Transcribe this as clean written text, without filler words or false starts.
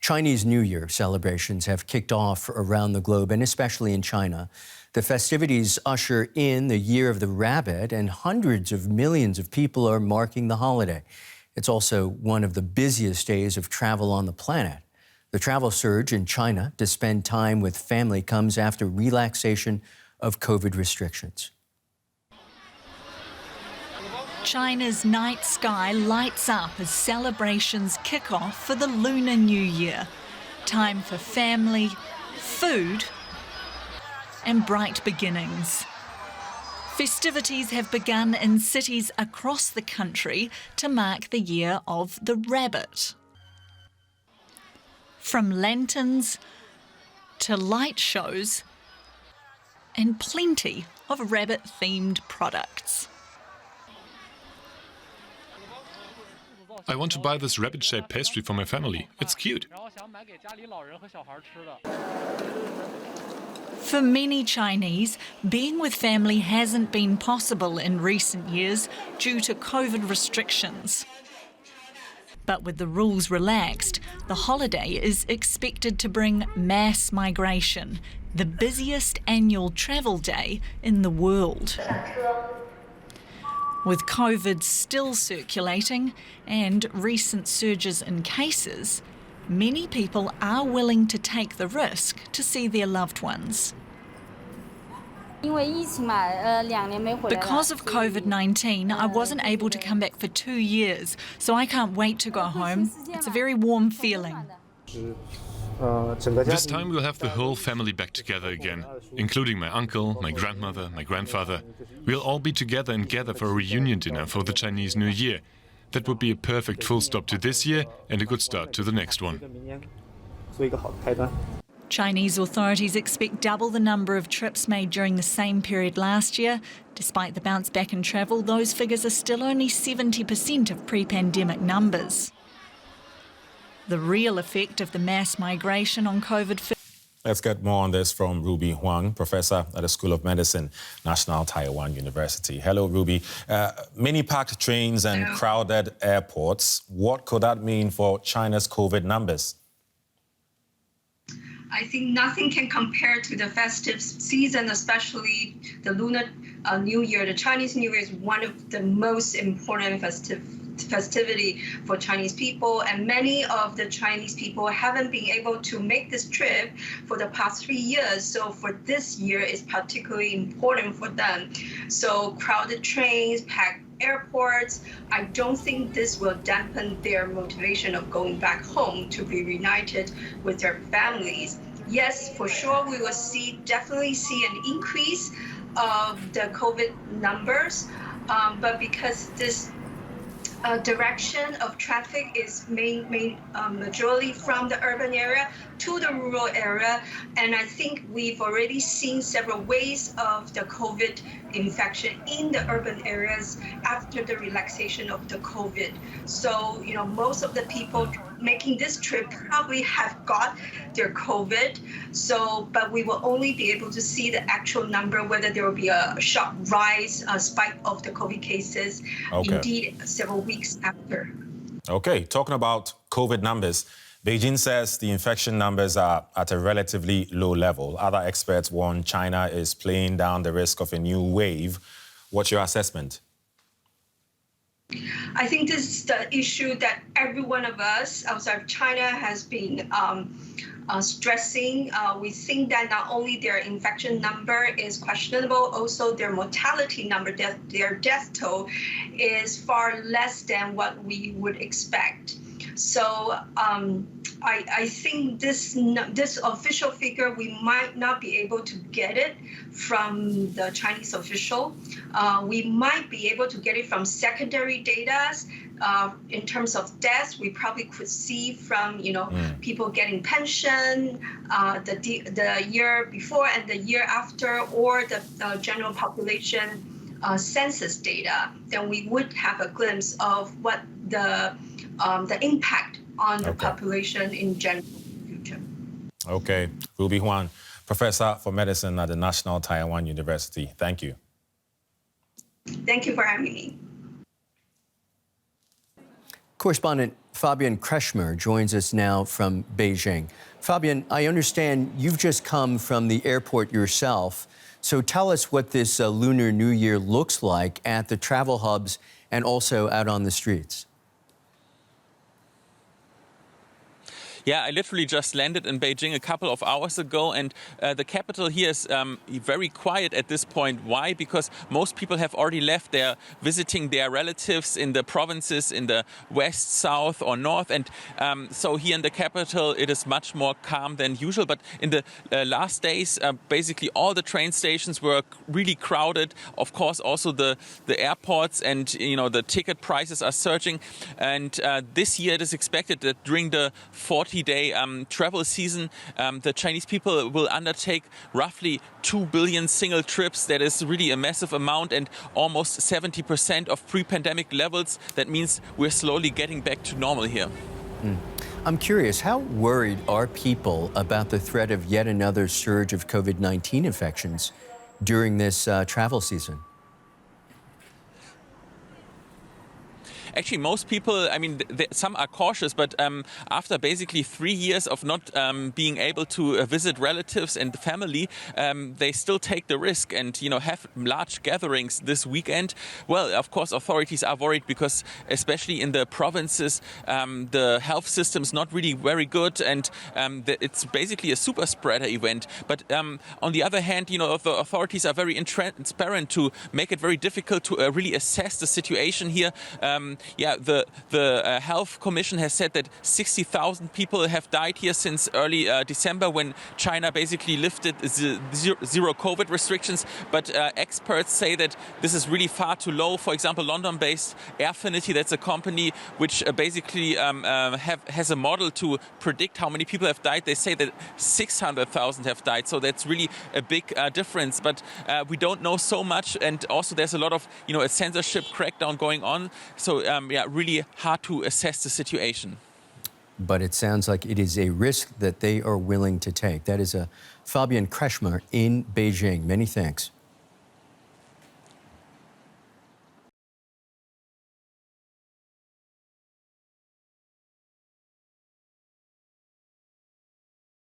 Chinese New Year celebrations have kicked off around the globe, and especially in China. The festivities usher in the Year of the Rabbit, and hundreds of millions of people are marking the holiday. It's also one of the busiest days of travel on the planet. The travel surge in China to spend time with family comes after relaxation of COVID restrictions. China's night sky lights up as celebrations kick off for the Lunar New Year. Time for family, food and bright beginnings. Festivities have begun in cities across the country to mark the Year of the Rabbit. From lanterns to light shows and plenty of rabbit-themed products. I want to buy this rabbit-shaped pastry for my family. It's cute. For many Chinese, being with family hasn't been possible in recent years due to COVID restrictions. But with the rules relaxed, the holiday is expected to bring mass migration, the busiest annual travel day in the world. With COVID still circulating and recent surges in cases, many people are willing to take the risk to see their loved ones. Because of COVID-19, I wasn't able to come back for 2 years, so I can't wait to go home. It's a very warm feeling. This time we'll have the whole family back together again, including my uncle, my grandmother, my grandfather. We'll all be together and gather for a reunion dinner for the Chinese New Year. That would be a perfect full stop to this year and a good start to the next one. Chinese authorities expect double the number of trips made during the same period last year. Despite the bounce back in travel, those figures are still only 70% of pre-pandemic numbers. The real effect of the mass migration on COVID. Let's get more on this from Ruby Huang, professor at the School of Medicine, National Taiwan University. Hello, Ruby. Many packed trains and crowded airports. What could that mean for China's COVID numbers? I think nothing can compare to the festive season, especially the Lunar New Year. The Chinese New Year is one of the most important festivity for Chinese people, and many of the Chinese people haven't been able to make this trip for the past 3 years. So for this year, it's particularly important for them. So crowded trains, packed airports, I don't think this will dampen their motivation of going back home to be reunited with their families. Yes, for sure, we will definitely see an increase of the COVID numbers, but because this direction of traffic is majorly from the urban area to the rural area, and I think we've already seen several waves of the COVID infection in the urban areas after the relaxation of the COVID. So, most of the people making this trip probably have got their COVID. So, but we will only be able to see the actual number, whether there will be a sharp rise, a spike of the COVID cases, indeed, several weeks after. Okay, talking about COVID numbers, Beijing says the infection numbers are at a relatively low level. Other experts warn China is playing down the risk of a new wave. What's your assessment? I think this is the issue that every one of us outside of China has been stressing. We think that not only their infection number is questionable, also their mortality number, their death toll, is far less than what we would expect. So I think this official figure, we might not be able to get it from the Chinese official. We might be able to get it from secondary data. In terms of deaths, we probably could see from people getting pension the year before and the year after, or the general population census data. Then we would have a glimpse of what the impact on the population in general in the future. Okay, Ruby Huang, professor for medicine at the National Taiwan University. Thank you. Thank you for having me. Correspondent Fabian Kretschmer joins us now from Beijing. Fabian, I understand you've just come from the airport yourself. So tell us what this Lunar New Year looks like at the travel hubs and also out on the streets. Yeah, I literally just landed in Beijing a couple of hours ago, and the capital here is very quiet at this point. Why? Because most people have already left. They're visiting their relatives in the provinces in the west, south, or north, and so here in the capital it is much more calm than usual. But in the last days, basically all the train stations were really crowded. Of course, also the airports, and the ticket prices are surging. And this year it is expected that during the 40-day travel season, the Chinese people will undertake roughly 2 billion single trips. That is really a massive amount, and almost 70% of pre-pandemic levels. That means we're slowly getting back to normal here. I'm curious, how worried are people about the threat of yet another surge of COVID-19 infections during this travel season? Actually, most people, some are cautious, but after basically 3 years of not being able to visit relatives and family, they still take the risk and, have large gatherings this weekend. Well, of course, authorities are worried because, especially in the provinces, the health system is not really very good, and it's basically a super spreader event. But on the other hand, the authorities are very transparent to make it very difficult to really assess the situation here. The Health Commission has said that 60,000 people have died here since early December, when China basically lifted zero COVID restrictions. But experts say that this is really far too low. For example, London-based Airfinity, that's a company which basically has a model to predict how many people have died. They say that 600,000 have died. So that's really a big difference. But we don't know so much. And also there's a lot of, a censorship crackdown going on. So really hard to assess the situation. But it sounds like it is a risk that they are willing to take. That is Fabian Kretschmer in Beijing. Many thanks.